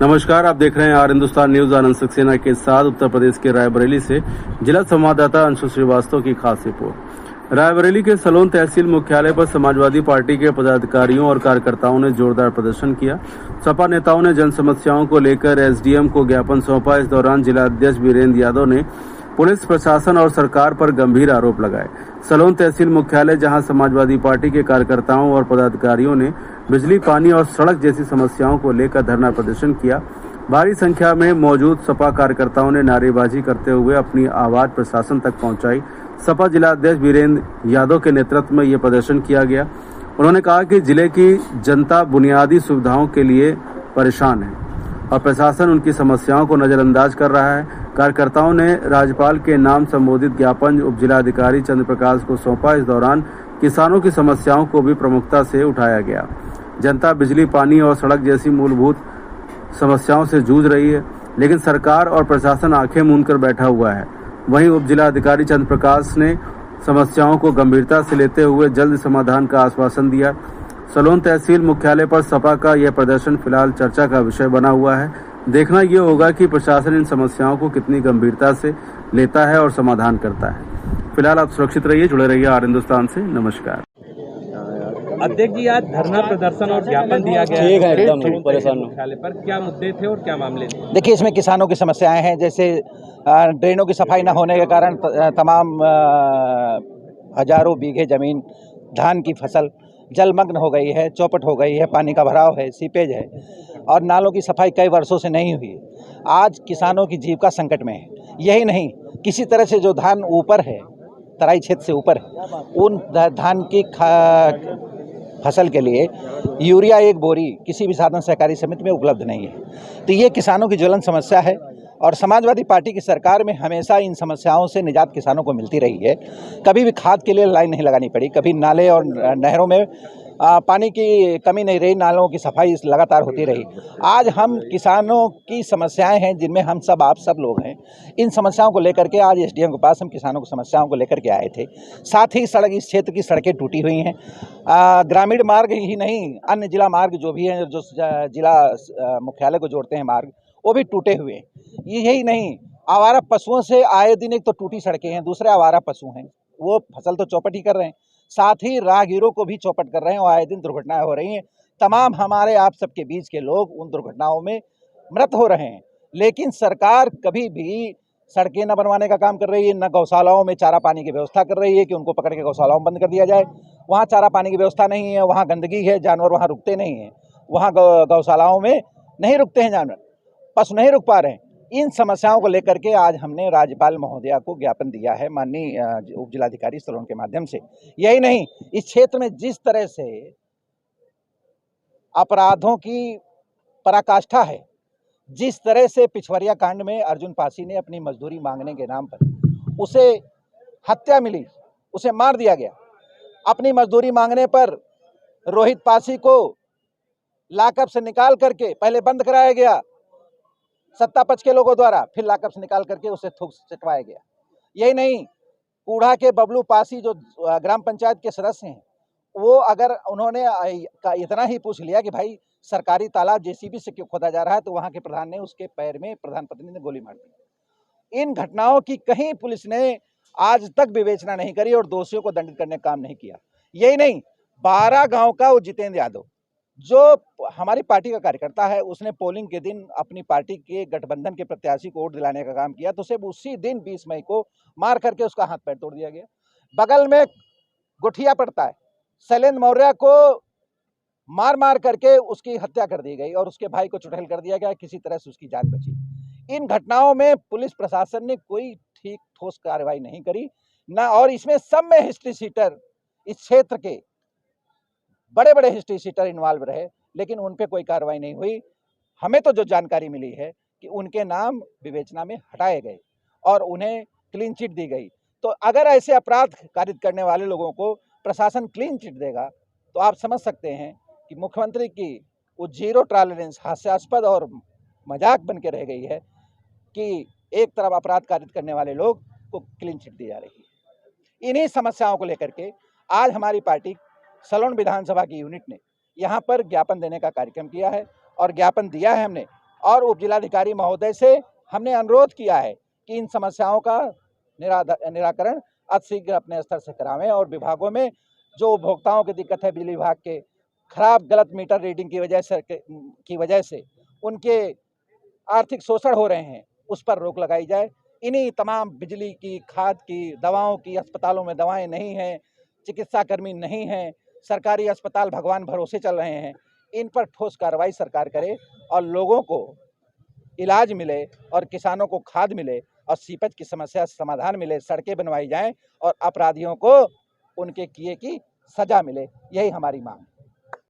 नमस्कार, आप देख रहे हैं आर हिंदुस्तान न्यूज। आनंद सक्सेना के साथ उत्तर प्रदेश के रायबरेली से जिला संवाददाता अंशु श्रीवास्तव की खास रिपोर्ट। रायबरेली के सलोन तहसील मुख्यालय पर समाजवादी पार्टी के पदाधिकारियों और कार्यकर्ताओं ने जोरदार प्रदर्शन किया। सपा नेताओं ने जन समस्याओं को लेकर एसडीएम को ज्ञापन सौंपा। इस दौरान जिला अध्यक्ष वीरेंद्र यादव ने पुलिस प्रशासन और सरकार पर गंभीर आरोप लगाए। सलोन तहसील मुख्यालय, जहां समाजवादी पार्टी के कार्यकर्ताओं और पदाधिकारियों ने बिजली, पानी और सड़क जैसी समस्याओं को लेकर धरना प्रदर्शन किया। भारी संख्या में मौजूद सपा कार्यकर्ताओं ने नारेबाजी करते हुए अपनी आवाज प्रशासन तक पहुंचाई। सपा जिला अध्यक्ष वीरेंद्र यादव के नेतृत्व में ये प्रदर्शन किया गया। उन्होंने कहा कि जिले की जनता बुनियादी सुविधाओं के लिए परेशान है और प्रशासन उनकी समस्याओं को नजरअंदाज कर रहा है। कार्यकर्ताओं ने राज्यपाल के नाम संबोधित ज्ञापन उप जिलाधिकारी चंद्र प्रकाश को सौंपा। इस दौरान किसानों की समस्याओं को भी प्रमुखता से उठाया गया। जनता बिजली, पानी और सड़क जैसी मूलभूत समस्याओं से जूझ रही है, लेकिन सरकार और प्रशासन आंखें मूंद कर बैठा हुआ है। वहीं उप जिलाधिकारी चंद्र प्रकाश ने समस्याओं को गंभीरता से लेते हुए जल्द समाधान का आश्वासन दिया। सलोन तहसील मुख्यालय पर सपा का यह प्रदर्शन फिलहाल चर्चा का विषय बना हुआ है। देखना ये होगा कि प्रशासन इन समस्याओं को कितनी गंभीरता से लेता है और समाधान करता है। फिलहाल आप सुरक्षित रहिए, जुड़े रहिए आर हिंदुस्तान से। नमस्कार। अध्यक्ष जी, आज धरना प्रदर्शन और ज्ञापन दिया गया ठीक है, एकदम परेशान मुख्यालय पर क्या मुद्दे थे और क्या मामले थे? देखिए, इसमें किसानों की समस्याएं हैं, जैसे ड्रेनों की सफाई न होने के कारण तमाम हजारों बीघे जमीन, धान की फसल जलमग्न हो गई है, चौपट हो गई है, पानी का भराव है, सीपेज है और नालों की सफाई कई वर्षों से नहीं हुई। आज किसानों की जीविका संकट में है। यही नहीं, किसी तरह से जो धान ऊपर है, तराई क्षेत्र से ऊपर है, उन धान की फसल के लिए यूरिया एक बोरी किसी भी साधन सहकारी समिति में उपलब्ध नहीं है। तो ये किसानों की ज्वलन समस्या है और समाजवादी पार्टी की सरकार में हमेशा इन समस्याओं से निजात किसानों को मिलती रही है। कभी भी खाद के लिए लाइन नहीं लगानी पड़ी, कभी नाले और नहरों में पानी की कमी नहीं रही, नालों की सफाई लगातार होती रही। आज हम किसानों की समस्याएं हैं जिनमें हम सब, आप सब लोग हैं, इन समस्याओं को लेकर के आज एसडीएम के पास हम किसानों की समस्याओं को लेकर के आए थे। साथ ही सड़क, इस क्षेत्र की सड़कें टूटी हुई हैं। ग्रामीण मार्ग ही नहीं, अन्य जिला मार्ग जो भी हैं, जो जिला मुख्यालय को जोड़ते हैं मार्ग, वो भी टूटे हुए हैं। यही नहीं, आवारा पशुओं से आए दिन एक तो टूटी सड़कें हैं, दूसरे आवारा पशु हैं, वो फसल तो चौपट ही कर रहे हैं, साथ ही राहगीरों को भी चौपट कर रहे हैं और आए दिन दुर्घटनाएं हो रही हैं। तमाम हमारे आप सबके बीच के लोग उन दुर्घटनाओं में मृत हो रहे हैं। लेकिन सरकार कभी भी सड़कें न बनवाने का काम कर रही है, न गौशालाओं में चारा पानी की व्यवस्था कर रही है कि उनको पकड़ के गौशालाओं में बंद कर दिया जाए। वहाँ चारा पानी की व्यवस्था नहीं है, वहाँ गंदगी है, जानवर वहाँ रुकते नहीं हैं, वहाँ गौशालाओं में नहीं रुकते हैं जानवर, पशु नहीं रुक पा रहे हैं। इन समस्याओं को लेकर के आज हमने राज्यपाल महोदया को ज्ञापन दिया है, माननीय उप जिलाधिकारी सलोन के माध्यम से। यही नहीं, इस क्षेत्र में जिस तरह से अपराधों की पराकाष्ठा है, जिस तरह से पिछवरिया कांड में अर्जुन पासी ने अपनी मजदूरी मांगने के नाम पर उसे हत्या मिली, उसे मार दिया गया। अपनी मजदूरी मांगने पर रोहित पासी को लाकअप से निकाल करके पहले बंद कराया गया सत्ता पक्ष के लोगों द्वारा, फिर लाकअप से निकाल करके उसे थूक चटवाया गया। यही नहीं, कूढ़ा के बबलू पासी जो ग्राम पंचायत के सदस्य हैं, वो अगर उन्होंने इतना ही पूछ लिया कि भाई सरकारी तालाब जेसीबी से क्यों खोदा जा रहा है, तो वहां के प्रधान ने उसके पैर में, प्रधान पत्नी ने गोली मार दी। इन घटनाओं की कहीं पुलिस ने आज तक विवेचना नहीं करी और दोषियों को दंडित करने का काम नहीं किया। यही नहीं, 12 गाँव का वो जितेंद्र यादव जो हमारी पार्टी का कार्यकर्ता है, उसने पोलिंग के दिन अपनी पार्टी के गठबंधन के प्रत्याशी को वोट दिलाने का काम किया, तो सिर्फ उसी दिन 20 मई को मार करके उसका हाथ पैर तोड़ दिया गया। बगल में गुठिया पड़ता है, शैलेंद्र मौर्य को मार मार करके उसकी हत्या कर दी गई और उसके भाई को चुड़ैल कर दिया गया, किसी तरह से उसकी जान बची। इन घटनाओं में पुलिस प्रशासन ने कोई ठीक ठोस कार्रवाई नहीं करी ना, और इसमें सब में हिस्ट्री सीटर, इस क्षेत्र के बड़े बड़े हिस्ट्री सीटर इन्वॉल्व रहे, लेकिन उन पे कोई कार्रवाई नहीं हुई। हमें तो जो जानकारी मिली है कि उनके नाम विवेचना में हटाए गए और उन्हें क्लीन चिट दी गई। तो अगर ऐसे अपराध कारित करने वाले लोगों को प्रशासन क्लीन चिट देगा, तो आप समझ सकते हैं कि मुख्यमंत्री की वो जीरो टॉलरेंस हास्यास्पद और मजाक बन के रह गई है कि एक तरफ अपराध कारित करने वाले लोग को क्लीन चिट दी जा रही है। इन्हीं समस्याओं को लेकर के आज हमारी पार्टी सलोन विधानसभा की यूनिट ने यहाँ पर ज्ञापन देने का कार्यक्रम किया है और ज्ञापन दिया है हमने और उप जिलाधिकारी महोदय से हमने अनुरोध किया है कि इन समस्याओं का निराकरण अतिशीघ्र अपने स्तर से करावें और विभागों में जो उपभोक्ताओं की दिक्कत है, बिजली विभाग के खराब गलत मीटर रीडिंग की वजह से उनके आर्थिक शोषण हो रहे हैं, उस पर रोक लगाई जाए। इन्हीं तमाम बिजली की, खाद की, दवाओं की, अस्पतालों में दवाएं नहीं हैं, चिकित्सा कर्मी नहीं हैं, सरकारी अस्पताल भगवान भरोसे चल रहे हैं। इन पर ठोस कार्रवाई सरकार करे और लोगों को इलाज मिले और किसानों को खाद मिले और सीपेज की समस्या समाधान मिले, सड़कें बनवाई जाएं और अपराधियों को उनके किए की सजा मिले। यही हमारी मांग है।